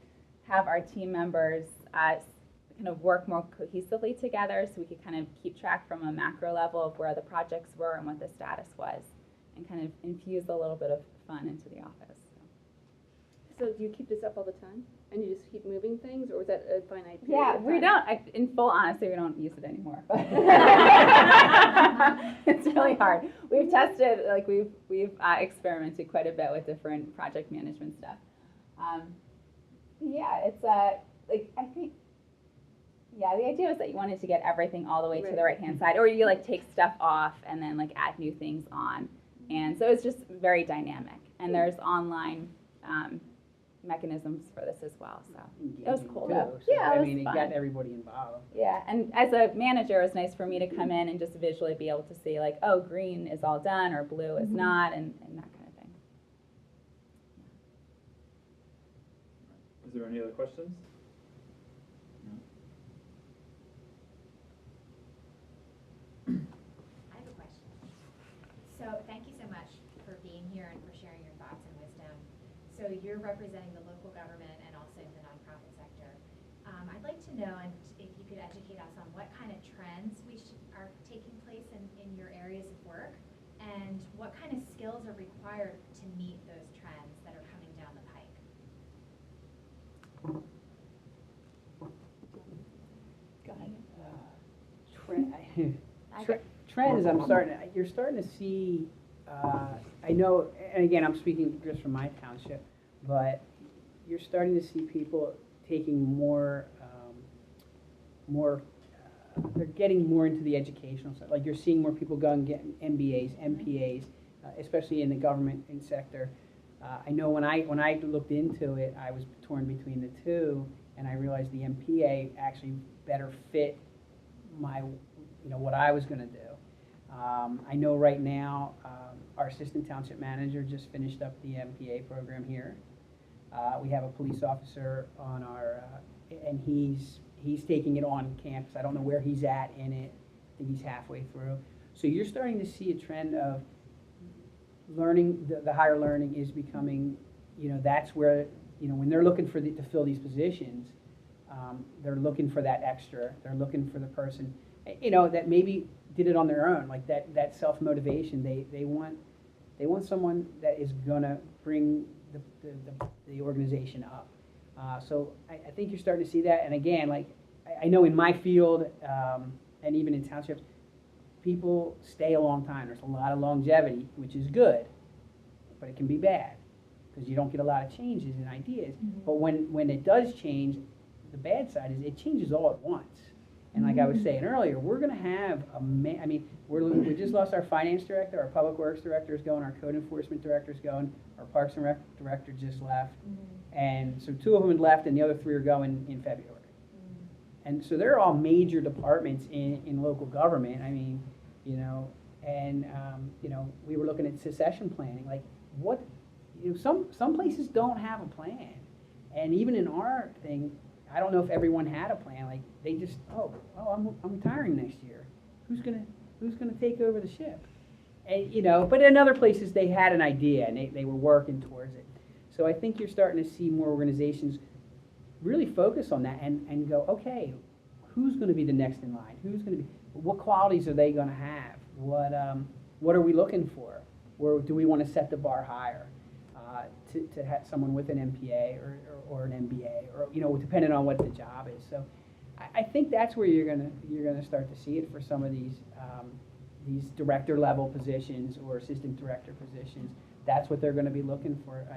B: have our team members kind of work more cohesively together, so we could kind of keep track from a macro level of where the projects were and what the status was, and kind of infuse a little bit of fun into the office.
C: So do you keep this up all the time? And you just keep moving things, or was that a finite period
B: Yeah,
C: of
B: we
C: time?
B: don't, in full honesty, we don't use it anymore. But it's really hard. We've tested, like we've experimented quite a bit with different project management stuff. Yeah, it's like I think, yeah, the idea was that you wanted to get everything all the way to the right-hand side, or you like take stuff off and then like add new things on. And so it's just very dynamic. And there's online mechanisms for this as well. So it was cool though.
D: So,
B: Yeah, it was
D: it
B: fun.
D: got everybody involved.
B: Yeah, and as a manager, it was nice for me to come in and just visually be able to see like, oh, green is all done or blue is not, and that kind of thing.
A: Is there any other questions?
H: I have a question. So thank you so much for being here and for sharing your thoughts and wisdom. So you're representing the local government and also the nonprofit sector. I'd like to know, and if you could educate us on what kind of trends are taking place in are required to meet those trends that are coming down the pike?
D: Trends, you're starting to see, I know, and again, I'm speaking just from my township, but you're starting to see people taking they're getting more into the educational side. Like you're seeing more people go and get MBAs, MPAs, especially in the government and sector. I know when I looked into it, I was torn between the two, and I realized the MPA actually better fit what I was going to do. I know right now our assistant township manager just finished up the MPA program here. We have a police officer on our, and he's taking it on campus. I don't know where he's at in it. I think he's halfway through. So you're starting to see a trend of learning, the higher learning is becoming, that's where, when they're looking to fill these positions, they're looking for that extra. They're looking for the person, that maybe did it on their own, like that self-motivation. They want someone that is gonna bring the organization up. So I think you're starting to see that. And again, like I know in my field and even in townships, people stay a long time. There's a lot of longevity, which is good, but it can be bad because you don't get a lot of changes and ideas. Mm-hmm. But when it does change, the bad side is it changes all at once. And like I was saying earlier, we're going to have we just lost our finance director, our public works director is going, our code enforcement director is going, our parks and rec director just left. Mm-hmm. And so 2 of them had left and the other 3 are going in February. Mm-hmm. And so they're all major departments in local government. I mean, we were looking at succession planning. Like some places don't have a plan. And even in our thing, I don't know if everyone had a plan. Like they just, I'm retiring next year. Who's gonna take over the ship? And but in other places they had an idea and they were working towards it. So I think you're starting to see more organizations really focus on that and go, okay, who's going to be the next in line? What qualities are they going to have? What are we looking for? Or do we want to set the bar higher? To have someone with an MPA or an MBA, or depending on what the job is. So I think that's where you're gonna start to see it for some of these director level positions or assistant director positions. That's what they're going to be looking for.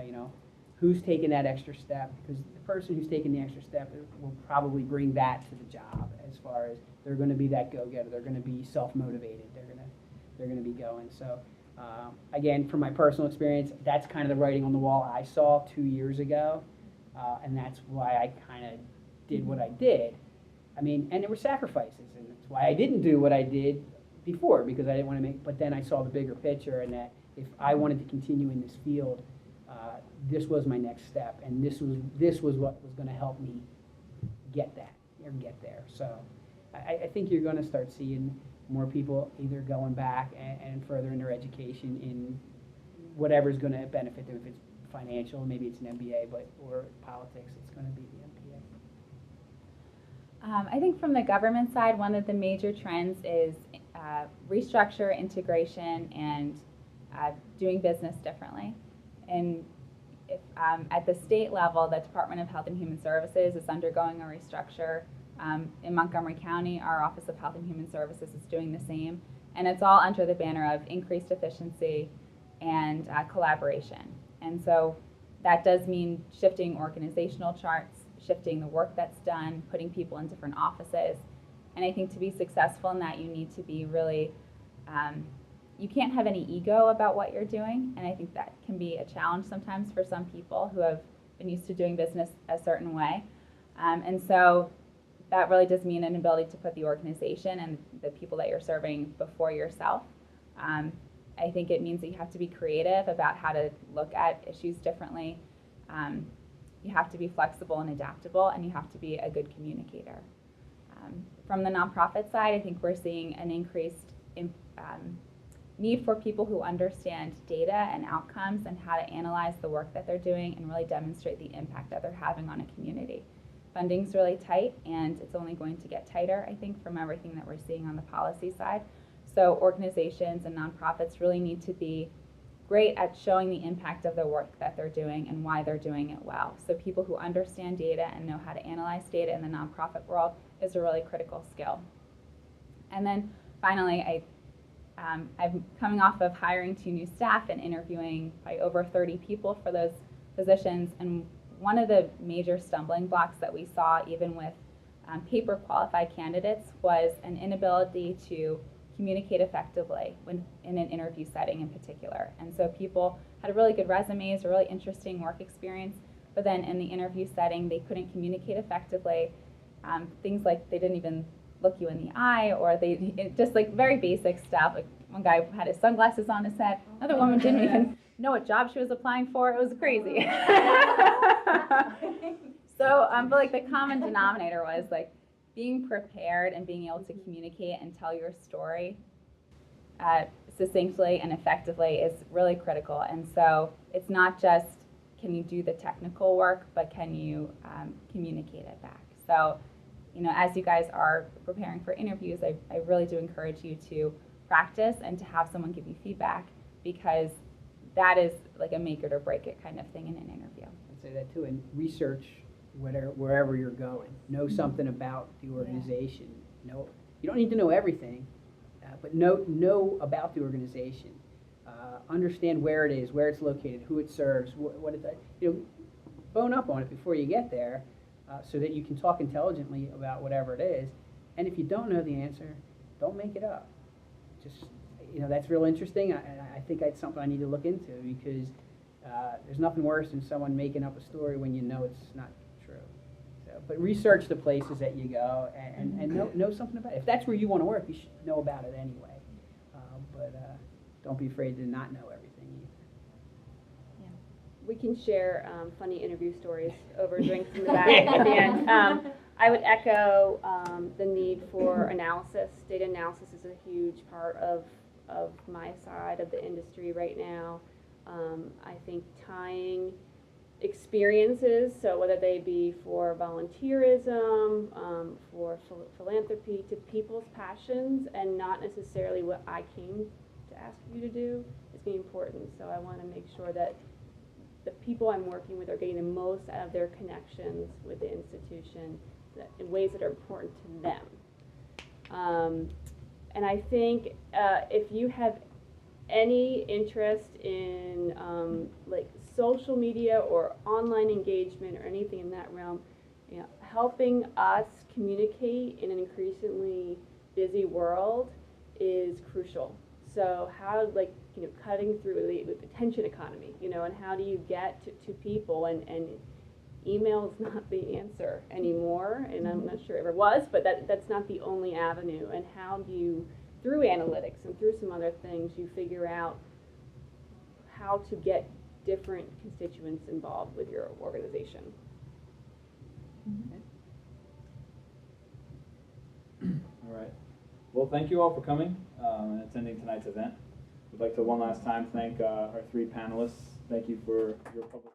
D: Who's taking that extra step? Because the person who's taking the extra step will probably bring that to the job. As far as they're going to be that go-getter, they're going to be self-motivated. They're going to be going. So. Again, from my personal experience, that's kind of the writing on the wall I saw 2 years ago, and that's why I kind of did what I did. I mean, and there were sacrifices, and that's why I didn't do what I did before, because I didn't want to but then I saw the bigger picture, and that if I wanted to continue in this field, this was my next step, and this was what was going to help me get there. So I think you're going to start seeing more people either going back and further in their education in whatever's going to benefit them. If it's financial, maybe it's an MBA, or politics, it's going to be the MPA.
B: I think from the government side, one of the major trends is restructure, integration, and doing business differently. And if, at the state level, the Department of Health and Human Services is undergoing a restructure. In Montgomery County, our Office of Health and Human Services is doing the same, and it's all under the banner of increased efficiency and collaboration. And so that does mean shifting organizational charts, shifting the work that's done, putting people in different offices. And I think to be successful in that, you need to be really, you can't have any ego about what you're doing, and I think that can be a challenge sometimes for some people who have been used to doing business a certain way. And so that really does mean an ability to put the organization and the people that you're serving before yourself. I think it means that you have to be creative about how to look at issues differently. You have to be flexible and adaptable, and you have to be a good communicator. From the nonprofit side, I think we're seeing an increased need for people who understand data and outcomes and how to analyze the work that they're doing and really demonstrate the impact that they're having on a community. Funding's really tight, and it's only going to get tighter, I think, from everything that we're seeing on the policy side. So organizations and nonprofits really need to be great at showing the impact of the work that they're doing and why they're doing it well. So people who understand data and know how to analyze data in the nonprofit world is a really critical skill. And then finally, I'm coming off of hiring 2 new staff and interviewing by over 30 people for those positions. And one of the major stumbling blocks that we saw even with paper qualified candidates was an inability to communicate effectively when in an interview setting in particular. And so people had really good resumes, a really interesting work experience, but then in the interview setting, they couldn't communicate effectively. Things like they didn't even look you in the eye, or just like very basic stuff. Like one guy had his sunglasses on his head, another woman didn't even know what job she was applying for. It was crazy. So, but like the common denominator was like being prepared and being able to communicate and tell your story succinctly and effectively is really critical. And so it's not just can you do the technical work, but can you communicate it back. So, you know, as you guys are preparing for interviews, I really do encourage you to practice and to have someone give you feedback, because that is like a make it or break it kind of thing in an interview.
D: I'd say that too, and research wherever you're going. Know something about the organization. You don't need to know everything, but know about the organization. Understand where it is, where it's located, who it serves, what it does. You know, bone up on it before you get there, so that you can talk intelligently about whatever it is. And if you don't know the answer, don't make it up. Just, you know, that's real interesting. I think that's something I need to look into, because there's nothing worse than someone making up a story when you know it's not true. So, but research the places that you go and know something about it. If that's where you want to work, you should know about it anyway. But don't be afraid to not know everything either.
C: We can share funny interview stories over drinks in the back at the end. I would echo the need for analysis. Data analysis is a huge part of my side of the industry right now. I think tying experiences, so whether they be for volunteerism, for philanthropy, to people's passions and not necessarily what I came to ask you to do, is going to be important. So I want to make sure that the people I'm working with are getting the most out of their connections with the institution in ways that are important to them. And I think if you have any interest in like social media or online engagement or anything in that realm, you know, helping us communicate in an increasingly busy world is crucial. So how, like, you know, cutting through the attention economy, you know, and how do you get to people, and email is not the answer anymore, and I'm not sure it ever was, but that's not the only avenue. And how do you, through analytics and through some other things, you figure out how to get different constituents involved with your organization.
A: All right. Well, thank you all for coming and attending tonight's event. We'd like to one last time thank our 3 panelists. Thank you for your public